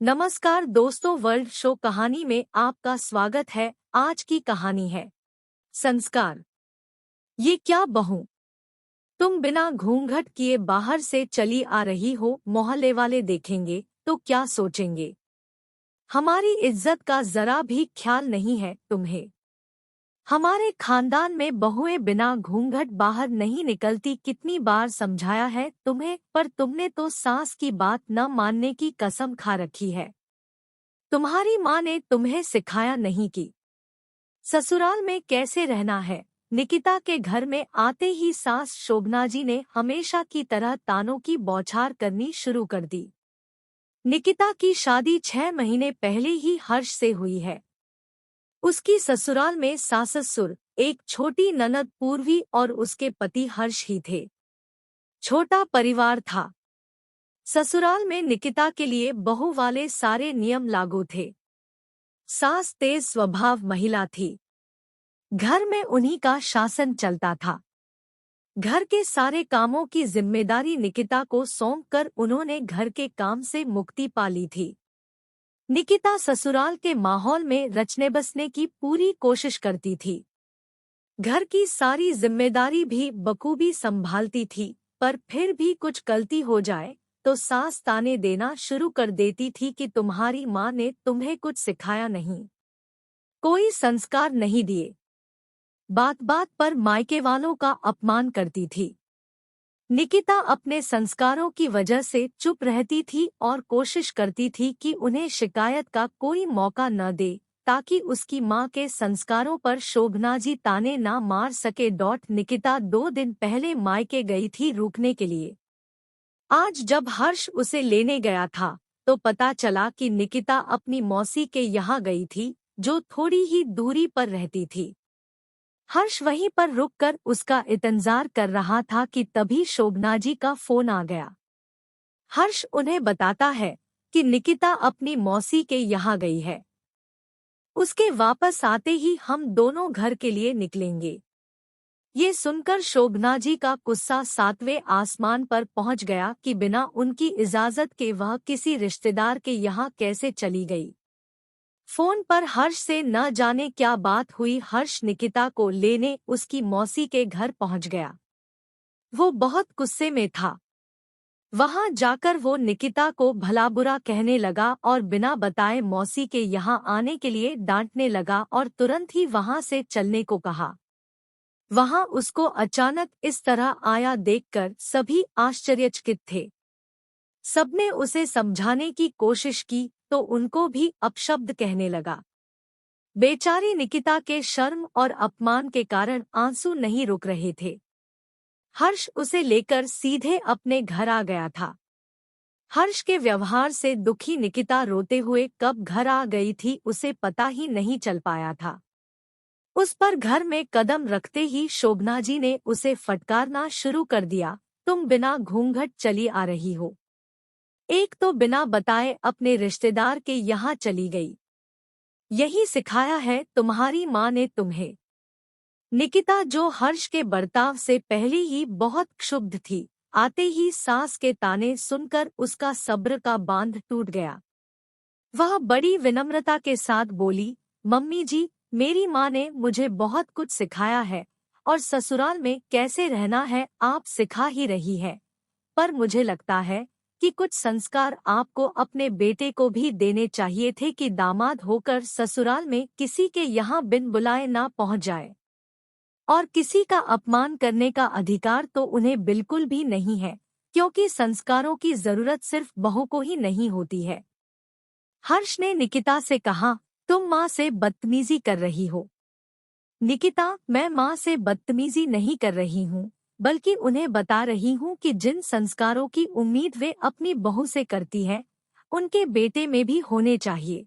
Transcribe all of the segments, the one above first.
नमस्कार दोस्तों, world show कहानी में आपका स्वागत है। आज की कहानी है संस्कार। ये क्या बहू, तुम बिना घूंघट किए बाहर से चली आ रही हो। मोहल्ले वाले देखेंगे तो क्या सोचेंगे? हमारी इज्जत का जरा भी ख्याल नहीं है तुम्हें। हमारे खानदान में बहुएं बिना घूंघट बाहर नहीं निकलती। कितनी बार समझाया है तुम्हें, पर तुमने तो सास की बात न मानने की कसम खा रखी है। तुम्हारी माँ ने तुम्हें सिखाया नहीं कि ससुराल में कैसे रहना है। निकिता के घर में आते ही सास शोभना जी ने हमेशा की तरह तानों की बौछार करनी शुरू कर दी। निकिता की शादी 6 महीने पहले ही हर्ष से हुई है। उसकी ससुराल में सास-ससुर, एक छोटी ननद पूर्वी और उसके पति हर्ष ही थे। छोटा परिवार था। ससुराल में निकिता के लिए बहू वाले सारे नियम लागू थे। सास तेज स्वभाव महिला थी। घर में उन्हीं का शासन चलता था। घर के सारे कामों की जिम्मेदारी निकिता को सौंपकर उन्होंने घर के काम से मुक्ति पा ली थी। निकिता ससुराल के माहौल में रचने बसने की पूरी कोशिश करती थी। घर की सारी जिम्मेदारी भी बखूबी संभालती थी, पर फिर भी कुछ गलती हो जाए तो सास ताने देना शुरू कर देती थी कि तुम्हारी माँ ने तुम्हें कुछ सिखाया नहीं, कोई संस्कार नहीं दिए। बात बात पर मायके वालों का अपमान करती थी। निकिता अपने संस्कारों की वजह से चुप रहती थी और कोशिश करती थी कि उन्हें शिकायत का कोई मौका न दे, ताकि उसकी माँ के संस्कारों पर शोभना जी ताने ना मार सके। निकिता 2 दिन पहले मायके गई थी रुकने के लिए। आज जब हर्ष उसे लेने गया था तो पता चला कि निकिता अपनी मौसी के यहाँ गई थी, जो थोड़ी ही दूरी पर रहती थी। हर्ष वहीं पर रुककर उसका इंतजार कर रहा था कि तभी शोभना जी का फोन आ गया। हर्ष उन्हें बताता है कि निकिता अपनी मौसी के यहाँ गई है। उसके वापस आते ही हम दोनों घर के लिए निकलेंगे। ये सुनकर शोभना जी का गुस्सा 7वें आसमान पर पहुंच गया कि बिना उनकी इजाजत के वह किसी रिश्तेदार के यहाँ कैसे चली गई। फोन पर हर्ष से न जाने क्या बात हुई। हर्ष निकिता को लेने उसकी मौसी के घर पहुंच गया। वो बहुत गुस्से में था। वहां जाकर वो निकिता को भला बुरा कहने लगा और बिना बताए मौसी के यहाँ आने के लिए डांटने लगा और तुरंत ही वहां से चलने को कहा। वहां उसको अचानक इस तरह आया देखकर सभी आश्चर्यचकित थे। सबने उसे समझाने की कोशिश की तो उनको भी अपशब्द कहने लगा। बेचारी निकिता के शर्म और अपमान के कारण आंसू नहीं रुक रहे थे। हर्ष उसे लेकर सीधे अपने घर आ गया था। हर्ष के व्यवहार से दुखी निकिता रोते हुए कब घर आ गई थी उसे पता ही नहीं चल पाया था। उस पर घर में कदम रखते ही शोभना जी ने उसे फटकारना शुरू कर दिया, तुम बिना घूंघट चली आ रही हो। एक तो बिना बताए अपने रिश्तेदार के यहाँ चली गई। यही सिखाया है तुम्हारी माँ ने तुम्हें। निकिता, जो हर्ष के बर्ताव से पहले ही बहुत क्षुब्ध थी, आते ही सास के ताने सुनकर उसका सब्र का बांध टूट गया। वह बड़ी विनम्रता के साथ बोली, मम्मी जी, मेरी माँ ने मुझे बहुत कुछ सिखाया है और ससुराल में कैसे रहना है आप सिखा ही रही है, पर मुझे लगता है कि कुछ संस्कार आपको अपने बेटे को भी देने चाहिए थे कि दामाद होकर ससुराल में किसी के यहाँ बिन बुलाए ना पहुँच जाए। और किसी का अपमान करने का अधिकार तो उन्हें बिल्कुल भी नहीं है, क्योंकि संस्कारों की जरूरत सिर्फ बहू को ही नहीं होती है। हर्ष ने निकिता से कहा, तुम माँ से बदतमीजी कर रही हो। निकिता, मैं माँ से बदतमीजी नहीं कर रही हूँ, बल्कि उन्हें बता रही हूँ कि जिन संस्कारों की उम्मीद वे अपनी बहू से करती हैं, उनके बेटे में भी होने चाहिए।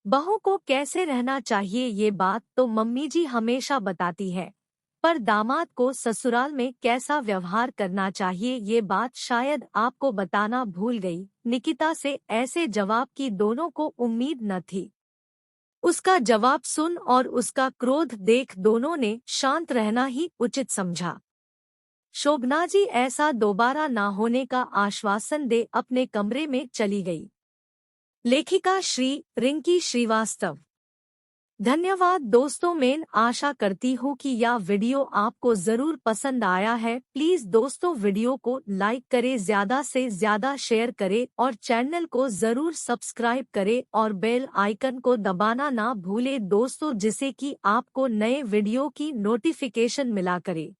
बहू को कैसे रहना चाहिए ये बात तो मम्मी जी हमेशा बताती है, पर दामाद को ससुराल में कैसा व्यवहार करना चाहिए ये बात शायद आपको बताना भूल गई। निकिता से ऐसे जवाब की दोनों को उम्मीद न थी। उसका जवाब सुन और उसका क्रोध देख दोनों ने शांत रहना ही उचित समझा। शोभना जी ऐसा दोबारा ना होने का आश्वासन दे अपने कमरे में चली गई। लेखिका श्री रिंकी श्रीवास्तव। धन्यवाद दोस्तों, मैं आशा करती हूँ कि यह वीडियो आपको जरूर पसंद आया है। प्लीज दोस्तों वीडियो को लाइक करें, ज्यादा से ज्यादा शेयर करें और चैनल को जरूर सब्सक्राइब करें और बेल आइकन को दबाना ना भूलें दोस्तों, जिससे कि आपको नए वीडियो की नोटिफिकेशन मिला करे।